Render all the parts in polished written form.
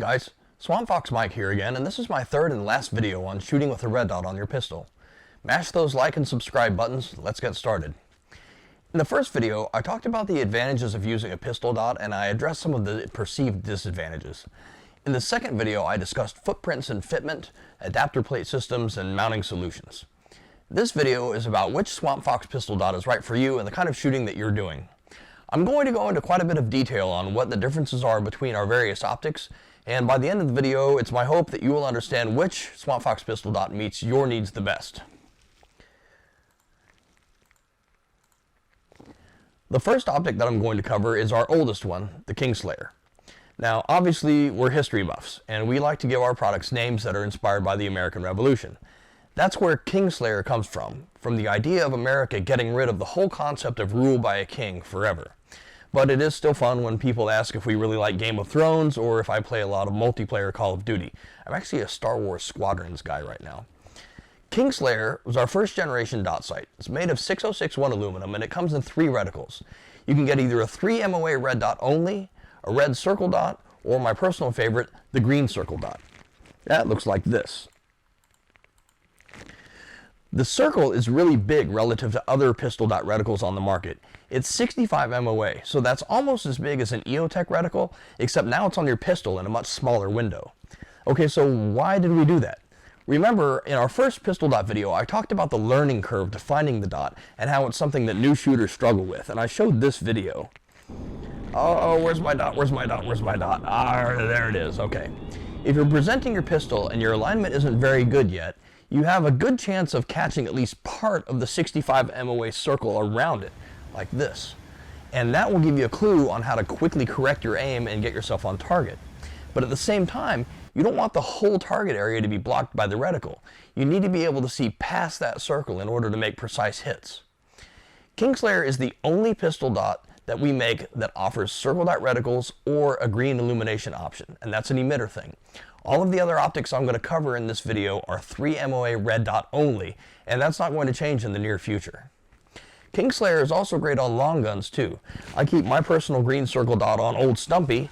guys, Swampfox Mike here again, and this is my third and last video on shooting with a red dot on your pistol. Mash those like and subscribe buttons, let's get started. In the first video, I talked about the advantages of using a pistol dot and I addressed some of the perceived disadvantages. In the second video, I discussed footprints and fitment, adapter plate systems, and mounting solutions. This video is about which Swampfox pistol dot is right for you and the kind of shooting that you're doing. I'm going to go into quite a bit of detail on what the differences are between our various optics, and by the end of the video, it's my hope that you will understand which Swampfox pistol dot meets your needs the best. The first optic that I'm going to cover is our oldest one, the Kingslayer. Now, obviously, we're history buffs, and we like to give our products names that are inspired by the American Revolution. That's where Kingslayer comes from the idea of America getting rid of the whole concept of rule by a king forever. But it is still fun when people ask if we really like Game of Thrones or if I play a lot of multiplayer Call of Duty. I'm actually a Star Wars Squadrons guy right now. Kingslayer was our first generation dot sight. It's made of 6061 aluminum and it comes in 3 reticles. You can get either a 3 MOA red dot only, a red circle dot, or my personal favorite, the green circle dot. That looks like this. The circle is really big relative to other pistol dot reticles on the market. It's 65 MOA, so that's almost as big as an EOTech reticle, except now it's on your pistol in a much smaller window. Okay, so why did we do that? Remember, in our first pistol dot video, I talked about the learning curve to finding the dot and how it's something that new shooters struggle with, and I showed this video. Oh, where's my dot? Where's my dot? Where's my dot? Ah, there it is. Okay. If you're presenting your pistol and your alignment isn't very good yet, you have a good chance of catching at least part of the 65 MOA circle around it, like this. And that will give you a clue on how to quickly correct your aim and get yourself on target. But at the same time, you don't want the whole target area to be blocked by the reticle. You need to be able to see past that circle in order to make precise hits. Kingslayer is the only pistol dot that we make that offers circle dot reticles or a green illumination option, and that's an emitter thing. All of the other optics I'm going to cover in this video are 3 MOA red dot only, and that's not going to change in the near future. Kingslayer is also great on long guns too. I keep my personal green circle dot on Old Stumpy,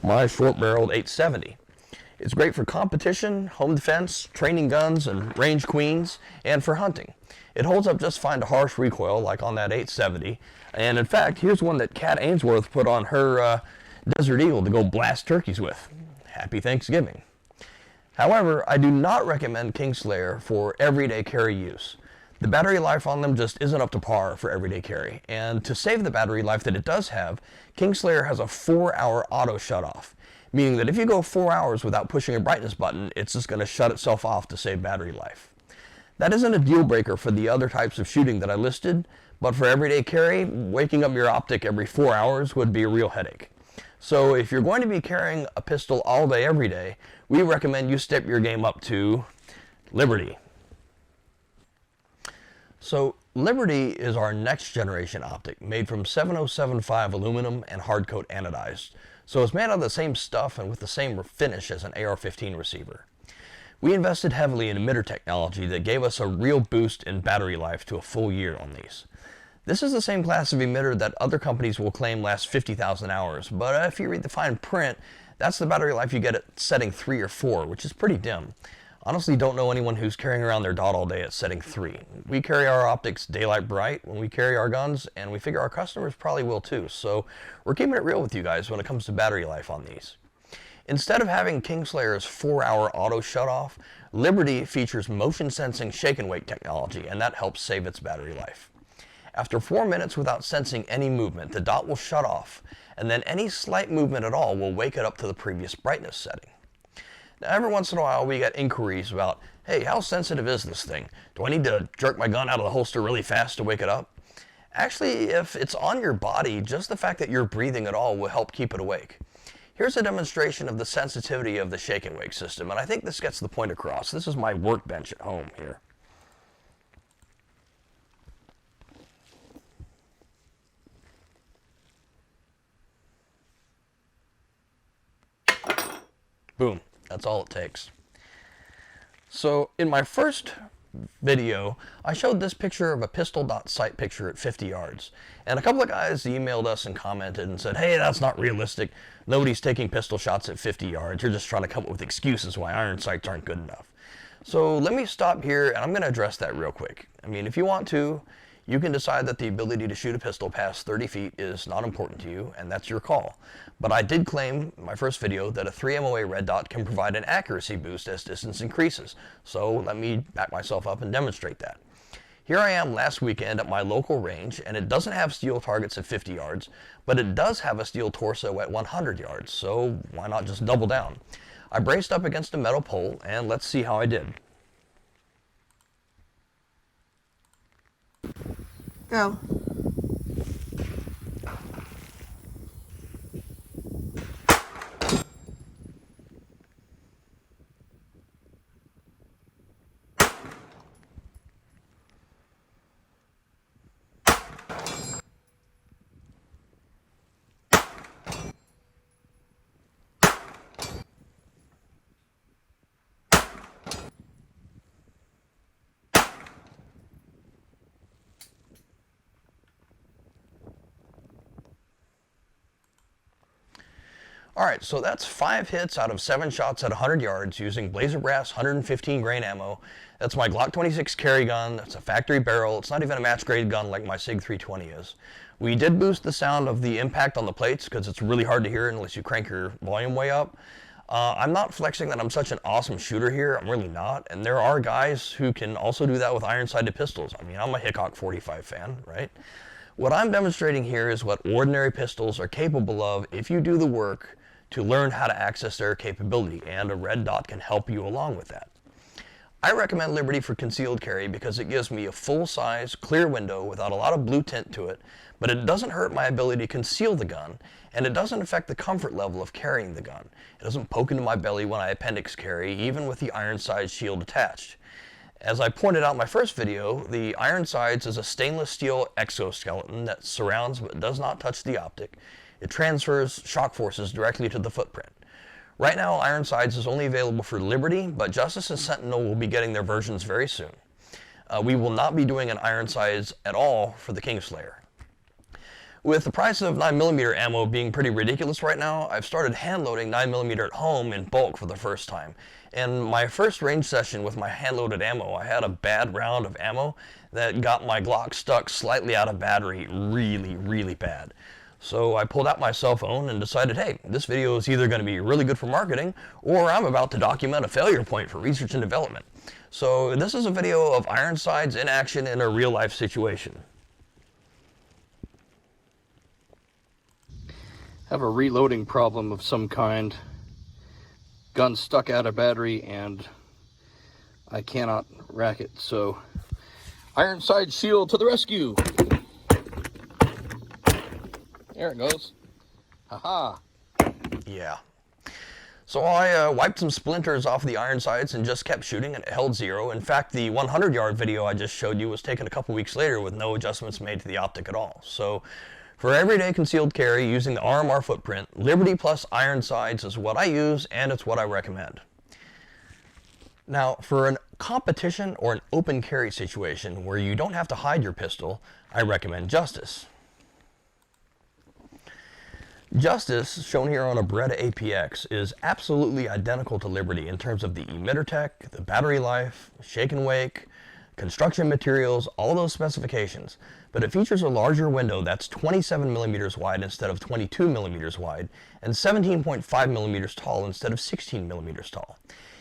my short-barreled 870. It's great for competition, home defense, training guns, and range queens, and for hunting. It holds up just fine to harsh recoil like on that 870, and in fact, here's one that Kat Ainsworth put on her Desert Eagle to go blast turkeys with. Happy Thanksgiving. However, I do not recommend Kingslayer for everyday carry use. The battery life on them just isn't up to par for everyday carry, and to save the battery life that it does have, Kingslayer has a 4-hour auto shut-off, meaning that if you go 4 hours without pushing a brightness button, it's just going to shut itself off to save battery life. That isn't a deal breaker for the other types of shooting that I listed, but for everyday carry, waking up your optic every 4 hours would be a real headache. So if you're going to be carrying a pistol all day, every day, we recommend you step your game up to Liberty. So Liberty is our next generation optic, made from 7075 aluminum and hard coat anodized. So it's made out of the same stuff and with the same finish as an AR-15 receiver. We invested heavily in emitter technology that gave us a real boost in battery life to a full year on these. This is the same class of emitter that other companies will claim lasts 50,000 hours, but if you read the fine print, that's the battery life you get at setting 3 or 4, which is pretty dim. Honestly, don't know anyone who's carrying around their dot all day at setting 3. We carry our optics daylight bright when we carry our guns, and we figure our customers probably will too, so we're keeping it real with you guys when it comes to battery life on these. Instead of having Kingslayer's 4-hour auto shut-off, Liberty features motion sensing shake and wake technology, and that helps save its battery life. After 4 minutes without sensing any movement, the dot will shut off, and then any slight movement at all will wake it up to the previous brightness setting. Now, every once in a while we get inquiries about, hey, how sensitive is this thing? Do I need to jerk my gun out of the holster really fast to wake it up? Actually, if it's on your body, just the fact that you're breathing at all will help keep it awake. Here's a demonstration of the sensitivity of the shake and wake system, and I think this gets the point across. This is my workbench at home here. Boom. That's all it takes. So in my first video, I showed this picture of a pistol.sight picture at 50 yards. And a couple of guys emailed us and commented and said, hey, that's not realistic. Nobody's taking pistol shots at 50 yards. You're just trying to come up with excuses why iron sights aren't good enough. So let me stop here and I'm going to address that real quick. I mean, if you want to, you can decide that the ability to shoot a pistol past 30 feet is not important to you, and that's your call. But I did claim in my first video that a 3 MOA red dot can provide an accuracy boost as distance increases. So let me back myself up and demonstrate that. Here I am last weekend at my local range, and it doesn't have steel targets at 50 yards, but it does have a steel torso at 100 yards, so why not just double down? I braced up against a metal pole, and let's see how I did. Go. Alright, so that's 5 hits out of 7 shots at 100 yards using Blazer Brass 115 grain ammo. That's my Glock 26 carry gun. That's a factory barrel. It's not even a match grade gun like my SIG 320 is. We did boost the sound of the impact on the plates because it's really hard to hear unless you crank your volume way up. I'm not flexing that I'm such an awesome shooter here. I'm really not. And there are guys who can also do that with iron-sighted pistols. I mean, I'm a Hickok 45 fan, right? What I'm demonstrating here is what ordinary pistols are capable of if you do the work to learn how to access their capability, and a red dot can help you along with that. I recommend Liberty for concealed carry because it gives me a full-size, clear window without a lot of blue tint to it, but it doesn't hurt my ability to conceal the gun, and it doesn't affect the comfort level of carrying the gun. It doesn't poke into my belly when I appendix carry, even with the iron sights shield attached. As I pointed out in my first video, the iron sights is a stainless steel exoskeleton that surrounds but does not touch the optic. It transfers shock forces directly to the footprint. Right now, iron sights is only available for Liberty, but Justice and Sentinel will be getting their versions very soon. We will not be doing an iron sights at all for the Kingslayer. With the price of 9mm ammo being pretty ridiculous right now, I've started hand-loading 9mm at home in bulk for the first time. In my first range session with my hand-loaded ammo, I had a bad round of ammo that got my Glock stuck slightly out of battery really bad. So I pulled out my cell phone and decided, hey, this video is either going to be really good for marketing, or I'm about to document a failure point for research and development. So this is a video of iron sights in action in a real-life situation. Have a reloading problem of some kind. Gun stuck out of battery and I cannot rack it, so iron sights shield to the rescue. There it goes. Haha. Yeah. So I wiped some splinters off the iron sights and just kept shooting, and it held 0. In fact, the 100-yard video I just showed you was taken a couple weeks later with no adjustments made to the optic at all. So for everyday concealed carry using the RMR footprint, Liberty plus iron sights is what I use, and it's what I recommend. Now, for a competition or an open carry situation where you don't have to hide your pistol, I recommend Justice. Justice, shown here on a Beretta APX, is absolutely identical to Liberty in terms of the emitter tech, the battery life, shake and wake, construction materials, all those specifications. But it features a larger window that's 27mm wide instead of 22mm wide, and 17.5mm tall instead of 16mm tall.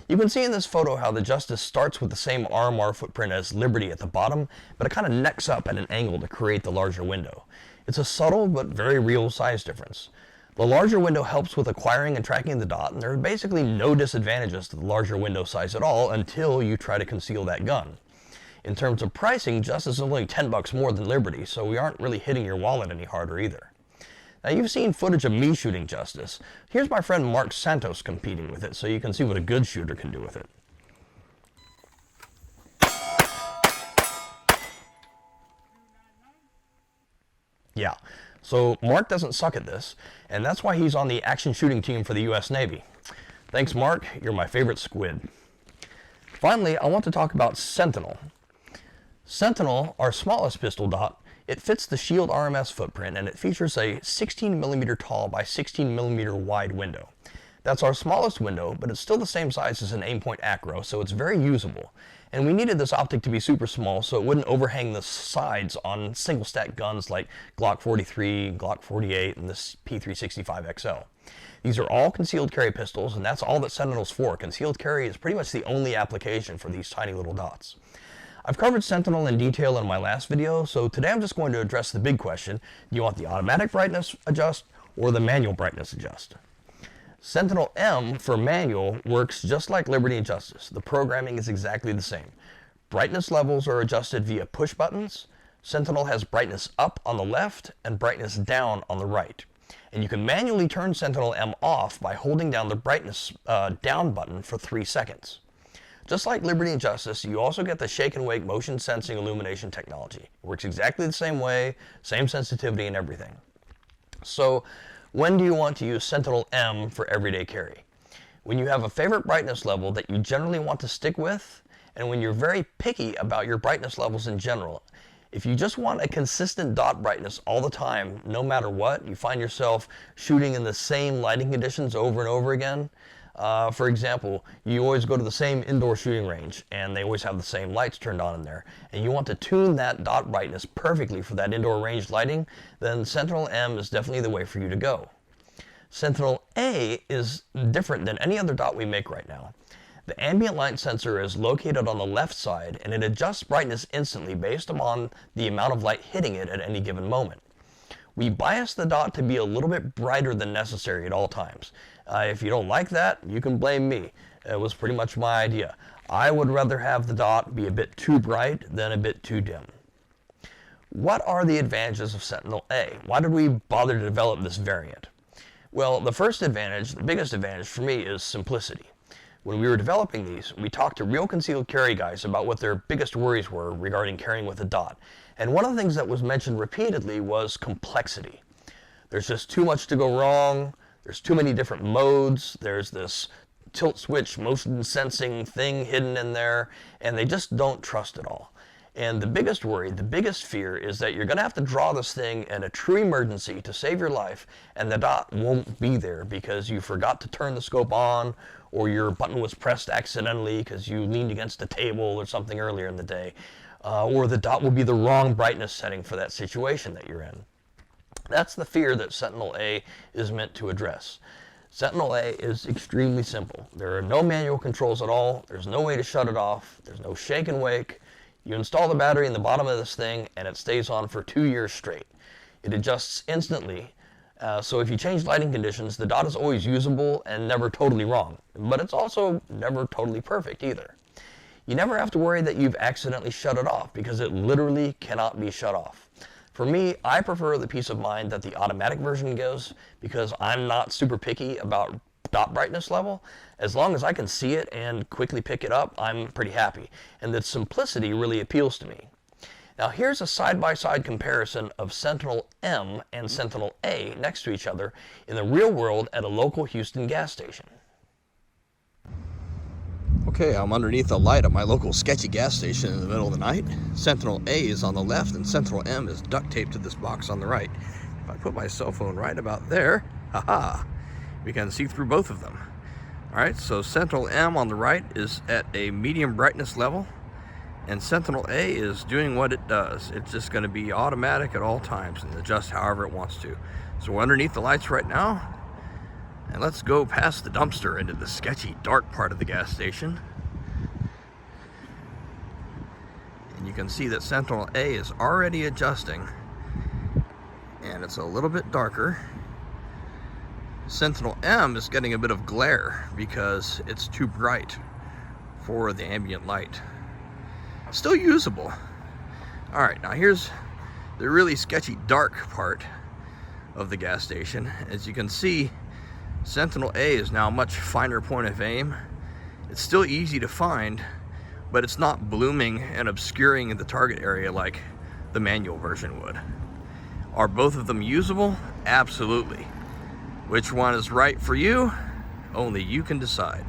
You can see in this photo how the Justice starts with the same RMR footprint as Liberty at the bottom, but it kind of necks up at an angle to create the larger window. It's a subtle but very real size difference. The larger window helps with acquiring and tracking the dot, and there are basically no disadvantages to the larger window size at all until you try to conceal that gun. In terms of pricing, Justice is only $10 more than Liberty, so we aren't really hitting your wallet any harder either. Now, you've seen footage of me shooting Justice. Here's my friend Mark Santos competing with it, so you can see what a good shooter can do with it. Yeah, so Mark doesn't suck at this, and that's why he's on the action shooting team for the US Navy. Thanks, Mark. You're my favorite squid. Finally, I want to talk about Sentinel. Sentinel, our smallest pistol dot, it fits the Shield RMS footprint, and it features a 16mm tall by 16mm wide window. That's our smallest window, but it's still the same size as an Aimpoint Acro, so it's very usable. And we needed this optic to be super small so it wouldn't overhang the sides on single stack guns like Glock 43, Glock 48, and this P365 XL. These are all concealed carry pistols, and that's all that Sentinel's for. Concealed carry is pretty much the only application for these tiny little dots. I've covered Sentinel in detail in my last video, so today I'm just going to address the big question: do you want the automatic brightness adjust or the manual brightness adjust? Sentinel M for manual works just like Liberty and Justice. The programming is exactly the same. Brightness levels are adjusted via push buttons. Sentinel has brightness up on the left and brightness down on the right. And you can manually turn Sentinel M off by holding down the brightness down button for 3 seconds. Just like Liberty and Justice, you also get the shake and wake motion sensing illumination technology. It works exactly the same way, same sensitivity and everything. So, when do you want to use Sentinel M for everyday carry? When you have a favorite brightness level that you generally want to stick with, and when you're very picky about your brightness levels in general. If you just want a consistent dot brightness all the time, no matter what, you find yourself shooting in the same lighting conditions over and over again. For example, you always go to the same indoor shooting range and they always have the same lights turned on in there, and you want to tune that dot brightness perfectly for that indoor range lighting, then Sentinel M is definitely the way for you to go. Sentinel A is different than any other dot we make right now. The ambient light sensor is located on the left side, and it adjusts brightness instantly based upon the amount of light hitting it at any given moment. We bias the dot to be a little bit brighter than necessary at all times. If you don't like that, you can blame me. It was pretty much my idea. I would rather have the dot be a bit too bright than a bit too dim. What are the advantages of Sentinel A? Why did we bother to develop this variant? Well, the first advantage, the biggest advantage for me, is simplicity. When we were developing these, we talked to real concealed carry guys about what their biggest worries were regarding carrying with a dot. And one of the things that was mentioned repeatedly was complexity. There's just too much to go wrong. There's too many different modes. There's this tilt switch motion sensing thing hidden in there, and they just don't trust it all. And the biggest worry, the biggest fear is that you're going to have to draw this thing in a true emergency to save your life, and the dot won't be there because you forgot to turn the scope on, or your button was pressed accidentally because you leaned against a table or something earlier in the day, or the dot will be the wrong brightness setting for that situation that you're in. That's the fear that Sentinel A is meant to address. Sentinel A is extremely simple. There are no manual controls at all. There's no way to shut it off. There's no shake and wake. You install the battery in the bottom of this thing and it stays on for 2 years straight. It adjusts instantly. So if you change lighting conditions, the dot is always usable and never totally wrong. But it's also never totally perfect either. You never have to worry that you've accidentally shut it off because it literally cannot be shut off. For me, I prefer the peace of mind that the automatic version gives because I'm not super picky about dot brightness level. As long as I can see it and quickly pick it up, I'm pretty happy. And that simplicity really appeals to me. Now here's a side-by-side comparison of Sentinel M and Sentinel A next to each other in the real world at a local Houston gas station. Okay, I'm underneath the light at my local sketchy gas station in the middle of the night. Sentinel A is on the left and Sentinel M is duct taped to this box on the right. If I put my cell phone right about there, haha, we can see through both of them. Alright, so Sentinel M on the right is at a medium brightness level, and Sentinel A is doing what it does. It's just going to be automatic at all times and adjust however it wants to. So we're underneath the lights right now. And let's go past the dumpster into the sketchy, dark part of the gas station. And you can see that Sentinel A is already adjusting. And it's a little bit darker. Sentinel M is getting a bit of glare because it's too bright for the ambient light. Still usable. Alright, now here's the really sketchy, dark part of the gas station. As you can see, Sentinel A is now a much finer point of aim. It's still easy to find, but it's not blooming and obscuring the target area like the manual version would. Are both of them usable? Absolutely. Which one is right for you? Only you can decide.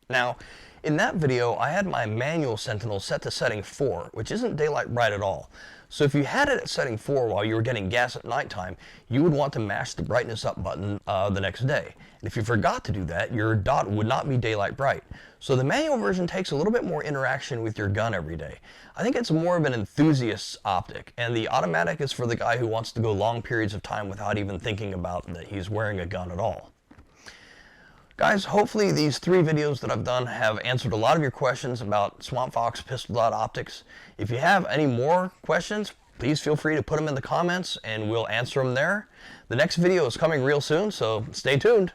Now, In that video, I had my manual Sentinel set to setting 4, which isn't daylight bright at all. So if you had it at setting 4 while you were getting gas at nighttime, you would want to mash the brightness up button the next day. And if you forgot to do that, your dot would not be daylight bright. So the manual version takes a little bit more interaction with your gun every day. I think it's more of an enthusiast's optic, and the automatic is for the guy who wants to go long periods of time without even thinking about that he's wearing a gun at all. Guys, hopefully these 3 videos that I've done have answered a lot of your questions about Swampfox pistol dot optics. If you have any more questions, please feel free to put them in the comments and we'll answer them there. The next video is coming real soon, so stay tuned.